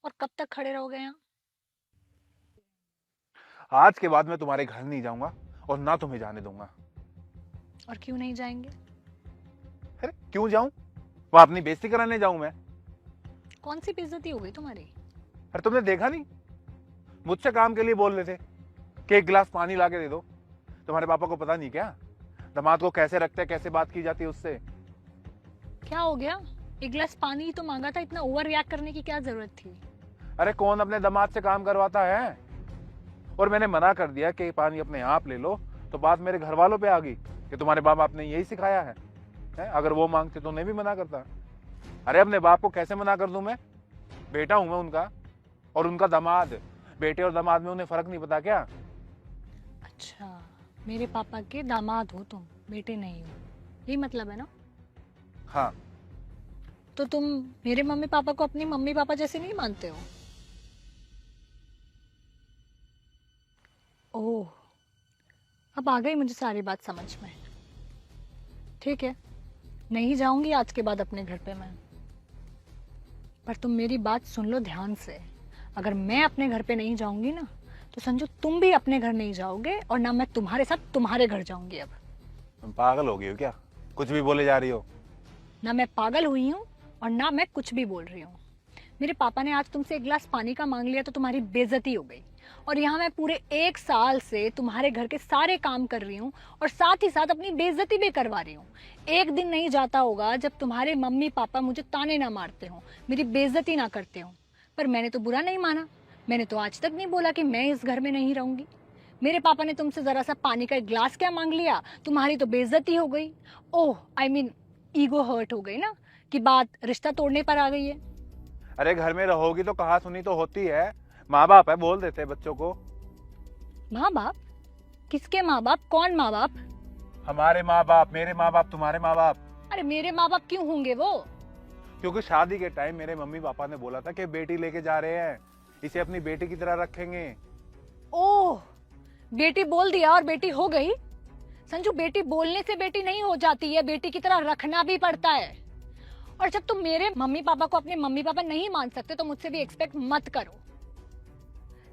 और कब तक खड़े रहोगे यहाँ? आज के बाद मैं तुम्हारे घर नहीं जाऊंगा और ना तुम्हें जाने दूंगा। और क्यों नहीं जाएंगे? अरे क्यों जाऊं? वहां अपनी बेइज्जती कराने जाऊं मैं? कौन सी बेइज्जती हो गई तुम्हारी? अरे तुमने देखा नहीं, मुझसे काम के लिए बोल रहे थे कि एक गिलास पानी ला के दे दो। तुम्हारे पापा को पता नहीं क्या दामाद को कैसे रखते हैं, कैसे बात की जाती है उससे? क्या हो गया? एक गिलास पानी ही तो मांगा था, इतना ओवर रिएक्ट करने की क्या जरूरत थी? अरे कौन अपने दामाद से काम करवाता है? और मैंने मना कर दिया कि पानी अपने आप ले लो, तो बात मेरे घर वालों पे आ गई कि तुम्हारे बाप आपने यही सिखाया है? अगर वो मांगते तो मैं भी मना करता। अरे अपने बाप को कैसे मना कर दूं मैं? बेटा हूं मैं उनका, और उनका दामाद। बेटे और दामाद में उन्हें फर्क नहीं पता क्या? अच्छा, मेरे पापा के दामाद हो तुम, बेटे नहीं हो, यही मतलब है ना? हाँ। तो तुम मेरे मम्मी पापा को अपनी मम्मी पापा जैसे नहीं मानते हो? ओह, अब आ गई मुझे सारी बात समझ में। ठीक है, नहीं जाऊंगी आज के बाद अपने घर पे मैं। पर तुम मेरी बात सुन लो ध्यान से। अगर मैं अपने घर पे नहीं जाऊंगी ना, तो संजू तुम भी अपने घर नहीं जाओगे, और ना मैं तुम्हारे साथ तुम्हारे घर जाऊंगी अब। तुम पागल हो गई हो क्या? कुछ भी बोले जा रही हो। ना मैं पागल हुई हूँ और ना मैं कुछ भी बोल रही हूँ। मेरे पापा ने आज तुमसे एक गिलास पानी का मांग लिया तो तुम्हारी बेइज्जती हो गई। और यहाँ मैं पूरे 1 साल से तुम्हारे घर के सारे काम कर रही हूँ, और साथ ही साथ अपनी बेइज्जती भी करवा रही हूँ। एक दिन नहीं जाता होगा जब तुम्हारे मम्मी पापा मुझे ताने ना मारते हो, मेरी बेइज्जती ना करते हो। पर मैंने तो बुरा नहीं माना। मैंने तो आज तक नहीं बोला कि मैं इस घर में नहीं रहूंगी। मेरे पापा ने तुमसे जरा सा पानी का एक ग्लास क्या मांग लिया, तुम्हारी तो बेइज्जती हो गई। ओह आई मीन, ईगो हर्ट हो गई ना, कि बात रिश्ता तोड़ने पर आ गई है। अरे घर में रहोगी तो कहा सुनी तो होती है। माँ बाप है, बोल देते हैं बच्चों को। माँ बाप? किसके माँ बाप? कौन माँ बाप? हमारे माँ बाप, मेरे माँ बाप, तुम्हारे माँ बाप। अरे मेरे माँ बाप क्यों होंगे वो? क्योंकि शादी के टाइम मेरे मम्मी पापा ने बोला था कि बेटी लेके जा रहे हैं, इसे अपनी बेटी की तरह रखेंगे। ओह, बेटी बोल दिया और बेटी हो गई? संजू, बेटी बोलने से बेटी नहीं हो जाती है, बेटी की तरह रखना भी पड़ता है। और जब तुम मेरे मम्मी पापा को अपने मम्मी पापा नहीं मान सकते तो मुझसे भी एक्सपेक्ट मत करो।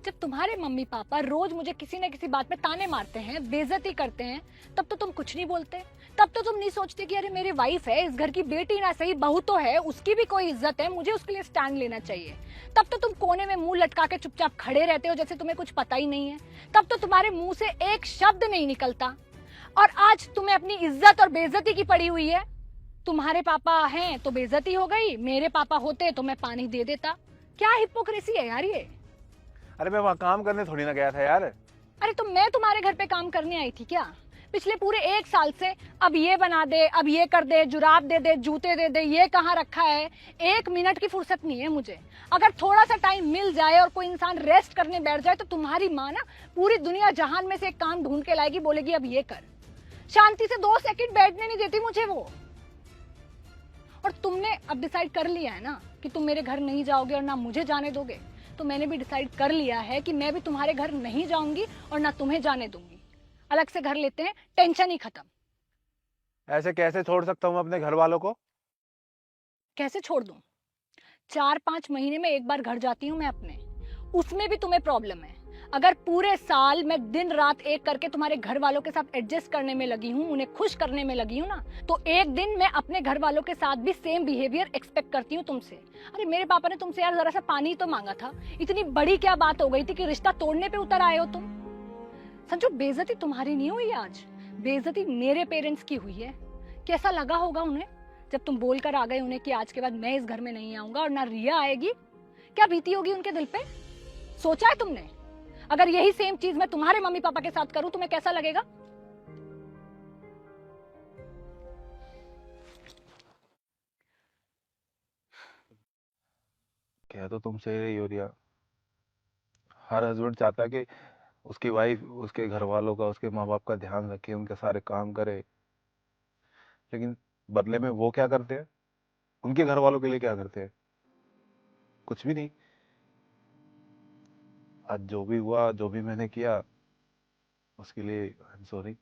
जब तुम्हारे मम्मी पापा रोज मुझे किसी न किसी बात पे ताने मारते हैं, बेइज्जती करते हैं, तब तो तुम कुछ नहीं बोलते। तब तो तुम नहीं सोचते कि अरे मेरी वाइफ है, इस घर की बेटी ना सही बहू तो है, उसकी भी कोई इज्जत है, मुझे उसके लिए स्टैंड लेना चाहिए। तब तो तुम कोने में मुंह लटका के चुपचाप खड़े रहते हो जैसे तुम्हें कुछ पता ही नहीं है। तब तो तुम्हारे मुंह से एक शब्द नहीं निकलता। और आज तुम्हें अपनी इज्जत और बेइज्जती की पड़ी हुई है। तुम्हारे पापा हैं तो बेइज्जती हो गई, मेरे पापा होते तो मैं पानी दे देता। क्या हिपोक्रेसी है यार ये? अरे मैं वहां काम करने थोड़ी ना गया था यार। अरे तो मैं तुम्हारे घर पे काम करने आई थी क्या? पिछले पूरे 1 साल से अब ये बना दे, अब ये कर दे, जुराब दे दे, जूते दे दे, ये कहाँ रखा है। 1 मिनट की फुर्सत नहीं है मुझे। अगर थोड़ा सा टाइम मिल जाए और कोई इंसान रेस्ट करने बैठ जाए तो तुम्हारी माँ ना पूरी दुनिया जहान में से एक काम ढूंढ के लाएगी, बोलेगी अब ये कर। शांति से 2 सेकंड बैठने नहीं देती मुझे वो। और तुमने अब डिसाइड कर लिया है ना कि तुम मेरे घर नहीं जाओगे और ना मुझे जाने दोगे। तो मैंने भी डिसाइड कर लिया है कि मैं भी तुम्हारे घर नहीं जाऊंगी और ना तुम्हें जाने दूंगी। अलग से घर लेते हैं, टेंशन ही खत्म। ऐसे कैसे छोड़ सकता हूँ अपने घर वालों को? कैसे छोड़ दूं? 4-5 महीने में एक बार घर जाती हूँ मैं अपने, उसमें भी तुम्हें प्रॉब्लम है। अगर पूरे साल मैं दिन रात एक करके तुम्हारे घर वालों के साथ एडजस्ट करने में लगी हूँ, उन्हें खुश करने में लगी हूँ ना, तो एक दिन मैं अपने घर वालों के साथ भी सेम बिहेवियर एक्सपेक्ट करती हूँ तुमसे। अरे मेरे पापा ने तुमसे यार जरा सा पानी तो मांगा था, इतनी बड़ी क्या बात हो गई थी कि रिश्ता तोड़ने पे उतर आए हो तुम? संजू, बेइज्जती तुम्हारी नहीं हुई आज, बेइज्जती मेरे पेरेंट्स की हुई है। कैसा लगा होगा उन्हें जब तुम बोलकर आ गए उन्हें कि आज के बाद मैं इस घर में नहीं आऊंगा और ना रिया आएगी? क्या बीती होगी उनके दिल पे? सोचा है तुमने? अगर यही सेम चीज मैं तुम्हारे मम्मी पापा के साथ करूं तुम्हें कैसा लगेगा? क्या तो तुमसे रही हो रिया। हर हस्बैंड चाहता है कि उसकी वाइफ उसके घर वालों का, उसके माँ बाप का ध्यान रखे, उनके सारे काम करे। लेकिन बदले में वो क्या करते हैं? उनके घर वालों के लिए क्या करते हैं? कुछ भी नहीं। आज जो भी हुआ, जो भी मैंने किया, उसके लिए आई एम सॉरी।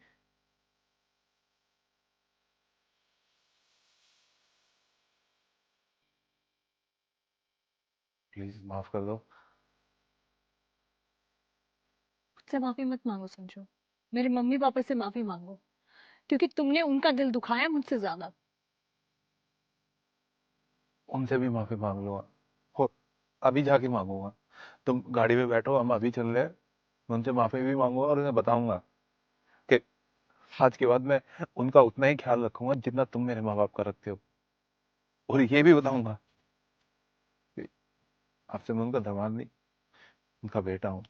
प्लीज माफ कर दो। मुझसे माफी मत मांगो संजू, मेरे मम्मी पापा से माफी मांगो, क्योंकि तुमने उनका दिल दुखाया मुझसे ज्यादा। उनसे भी माफी मांग लूंगा, हो अभी जाके मांगूंगा। तुम गाड़ी में बैठो, हम अभी चल रहे हैं। मैं उनसे माफी भी मांगूंगा और उन्हें बताऊंगा कि आज के बाद मैं उनका उतना ही ख्याल रखूंगा जितना तुम मेरे माँ बाप का रखते हो। और ये भी बताऊंगा कि आपसे मैं उनका दामाद नहीं, उनका बेटा हूँ।